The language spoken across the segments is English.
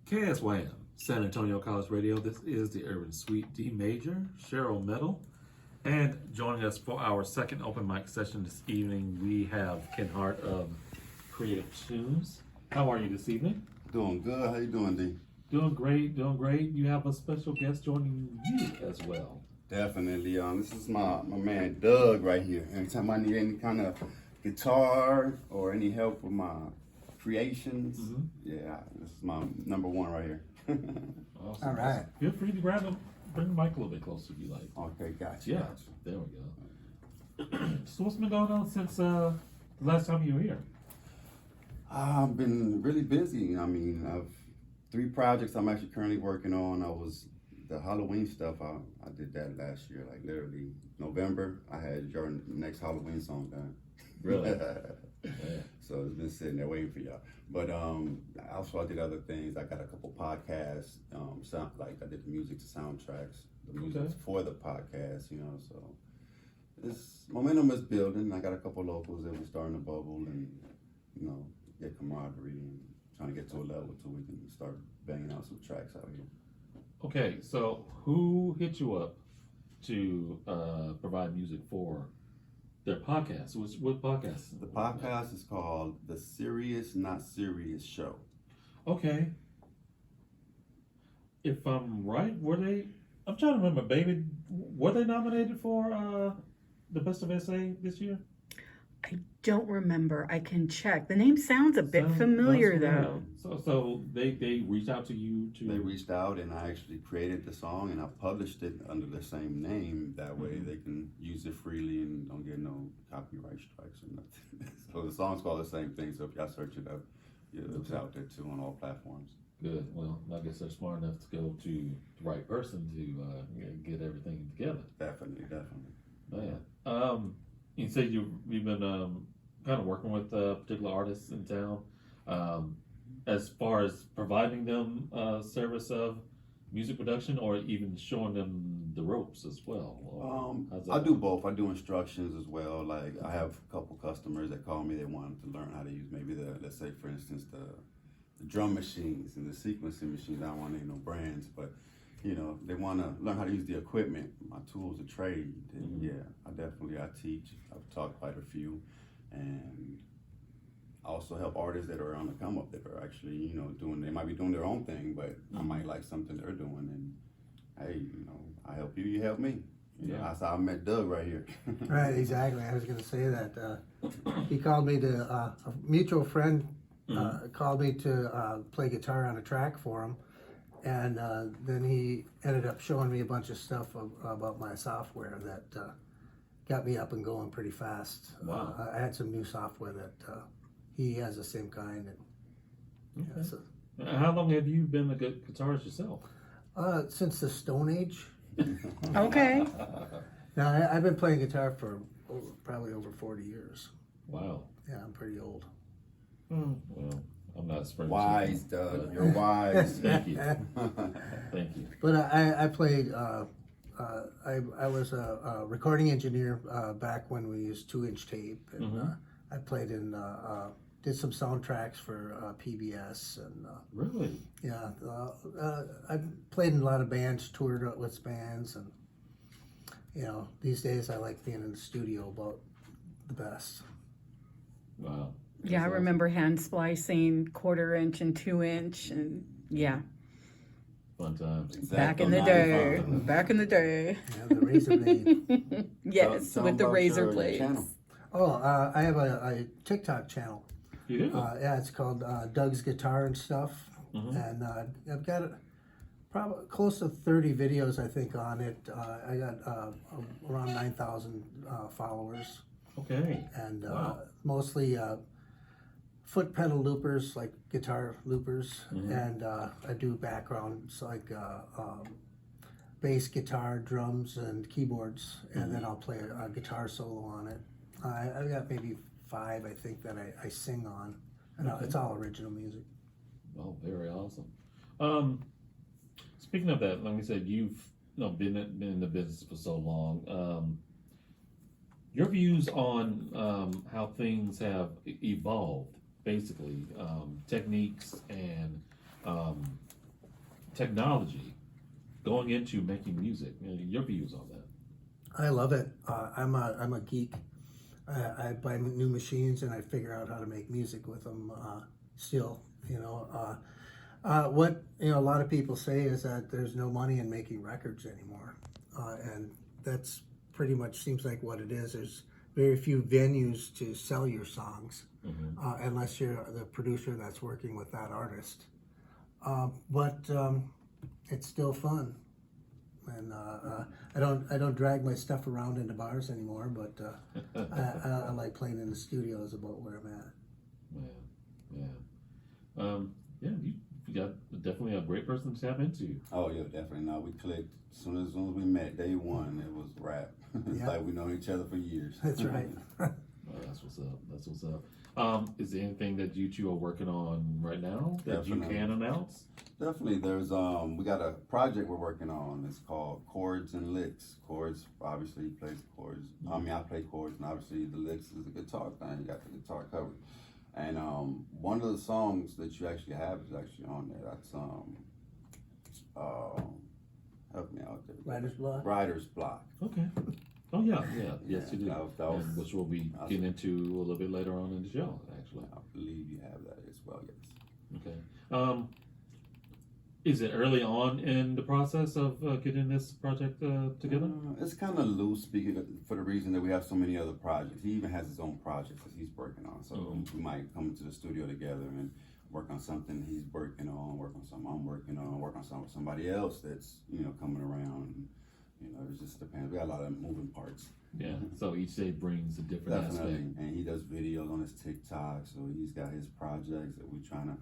KSYM, San Antonio College Radio. This is the Urban Suite D Major, Cheryl Metal. And joining us for our second open mic session this evening, we have Ken Hart of Creative Tunes. How are you this evening? Doing good. How you doing, D? Doing great, doing great. You have a special guest joining you as well. Definitely. This is my man Doug right here. Anytime I need any kind of guitar or any help with my creations, yeah, this is my number one right here. Awesome. All right. Feel free to bring the mic a little bit closer if you like. Okay, gotcha. Yeah, Gotcha. there we go. So what's been going on since the last time you were here? I've been really busy. I mean, I've 3 projects I'm actually currently working on. The Halloween stuff, I did that last year, like literally November. I had your next Halloween song done. Really? Yeah. So it's been sitting there waiting for y'all. But also I did other things. I got a couple podcasts. Like I did the music to soundtracks, the music for the podcast. You know, so this momentum is building. I got a couple locals that were starting to bubble, and get camaraderie and trying to get to a level so we can start banging out some tracks out here. Okay, so who hit you up to provide music for their podcast? What podcast? The podcast is called The Serious Not Serious Show. Okay. If I'm right, I'm trying to remember, baby, were they nominated for the Best of SA this year? I don't remember. I can check. The name sounds a bit familiar, though. So they reached out to you to... They reached out, and I actually created the song, and I published it under the same name. That way they can use it freely and don't get no copyright strikes or nothing. So the song's called the same thing, so if y'all search it up, it's out there too on all platforms. Good. Well, I guess they're smart enough to go to the right person to get everything together. Definitely. Man. You said you've been kind of working with particular artists in town, as far as providing them service of music production, or even showing them the ropes as well. I do both. I do instructions as well. Like I have a couple customers that call me. They want to learn how to use maybe let's say for instance the drum machines and the sequencing machines. I don't want to name no brands, but they want to learn how to use the equipment, my tools of trade. And I teach. I've taught quite a few, and I also help artists that are on the come up that are actually, they might be doing their own thing, but I might like something they're doing, and hey, I help you, you help me. That's how I met Doug right here. Right, exactly. I was going to say that. He called me to, a mutual friend called me to play guitar on a track for him. And then he ended up showing me a bunch of stuff about my software that got me up and going pretty fast. Wow. I had some new software that he has the same kind. And, How long have you been a good guitarist yourself? Since the Stone Age. Okay. Now, I've been playing guitar for probably over 40 years. Wow. Yeah, I'm pretty old. Well, I'm not spring. Wise, Doug. You're wise. Thank you. Thank you. But I played. I was a recording engineer back when we used 2-inch tape, and I played in. Did some soundtracks for PBS, and Really? yeah, I played in a lot of bands, toured with bands, and these days I like being in the studio about the best. Wow. Yeah, I remember hand splicing 1/4-inch and 2-inch, and yeah. Fun times. Back in the day. Back in the day. Yeah, the razor blade. Yes, Tell with the about razor your blades. channel. Oh, I have a TikTok channel. You do? Yeah, it's called Doug's Guitar and Stuff, and I've got probably close to 30 videos, I think, on it. I got around 9,000 followers, Okay. and Wow. mostly foot pedal loopers, like guitar loopers, and I do backgrounds like bass guitar, drums, and keyboards, and then I'll play a guitar solo on it. I've got maybe 5, I think, that I sing on, and it's all original music. Oh, very awesome. Speaking of that, like we said, you've been in the business for so long. Your views on how things have evolved, basically, techniques and technology going into making music. Your views on that? I love it. I'm a geek. I buy new machines and I figure out how to make music with them. Still, what a lot of people say is that there's no money in making records anymore, and that's pretty much seems like what it is. There's very few venues to sell your songs, unless you're the producer that's working with that artist. But it's still fun, and I don't drag my stuff around into bars anymore. But I like playing in the studio is about where I'm at. Yeah. You got definitely a great person to tap into. Oh yeah, definitely. No, we clicked as soon as we met. Day one, it was rap. It's like we known each other for years. That's right. That's what's up. Is there anything that you two are working on right now that Definitely. you can announce? Definitely. There's we got a project we're working on. It's called Chords and Licks. Chords, obviously, he plays chords. I mean, I play chords, and obviously the licks is a guitar thing. You got the guitar covered. And one of the songs that you actually have is actually on there. That's help me out there. Writer's block. Writer's Block. Okay. Oh yeah. Yes, you do. That was, And which we'll be getting into a little bit later on in the show, actually. I believe you have that as well. Yes. Okay. Is it early on in the process of getting this project together? It's kind of loose, for the reason that we have so many other projects. He even has his own projects that he's working on. So we might come into the studio together and work on something he's working on, work on something I'm working on, work on something with somebody else that's coming around. It just depends. We got a lot of moving parts. Yeah. So each day brings a different Definitely. aspect. And he does videos on his TikTok, so he's got his projects that we're trying to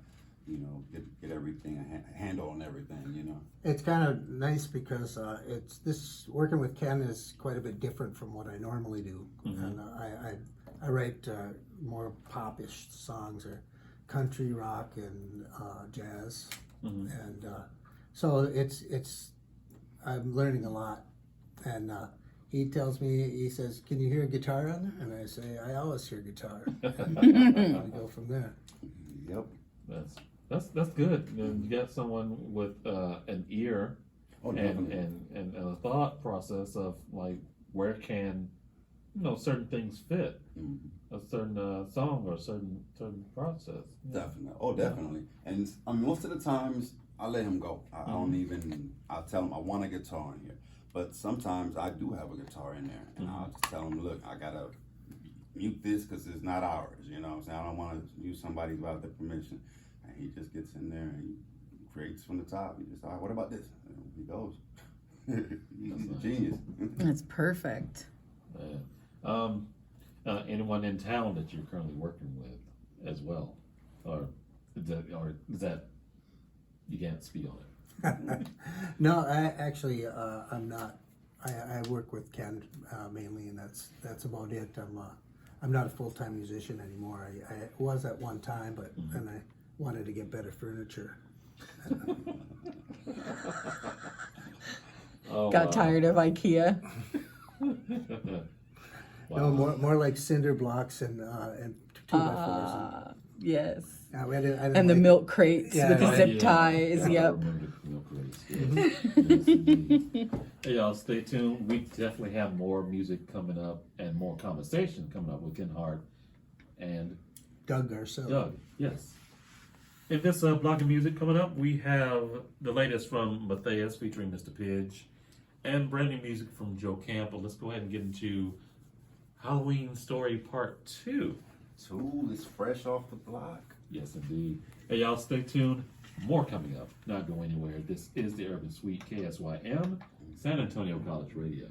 get everything, a handle on everything, It's kind of nice because it's this working with Ken is quite a bit different from what I normally do, and I write more popish songs or country rock and jazz, and so it's I'm learning a lot, and he tells me, he says, "Can you hear a guitar on there?" And I say, "I always hear guitar." And we go from there. Yep. That's good. And you got someone with an ear definitely. and a thought process of like where can certain things fit a certain song or a certain process. Definitely. Oh, definitely. And I mean, most of the times I let him go. I don't even. I'll tell him I want a guitar in here, but sometimes I do have a guitar in there, and I'll just tell him, look, I gotta mute this because it's not ours. You know what I'm saying? I don't want to use somebody's without their permission. And he just gets in there and he creates from the top. He just, all right, what about this? And he goes. He's a genius. That's perfect. Anyone in town that you're currently working with as well, or is that you can't speak on it? No, I'm not. I work with Ken mainly, and that's about it. I'm not a full-time musician anymore. I was at one time, but then I wanted to get better furniture. Got tired of IKEA. No, more like cinder blocks and 2x4s. Yes. I didn't And the like- milk crates Yeah, with the yeah, zip ties. I Yep. remember the milk crates. Yes, indeed. Hey, y'all, stay tuned. We definitely have more music coming up and more conversation coming up with Ken Hart and Doug Garcelle. Doug. Yes. In this block of music coming up, we have the latest from Matthias featuring Mr. Pidge and brand new music from Joe Camp. But let's go ahead and get into Halloween Story Part 2. Tool is fresh off the block. Yes, indeed. Hey, y'all, stay tuned. More coming up. Not go anywhere. This is the Urban Suite, KSYM, San Antonio College Radio.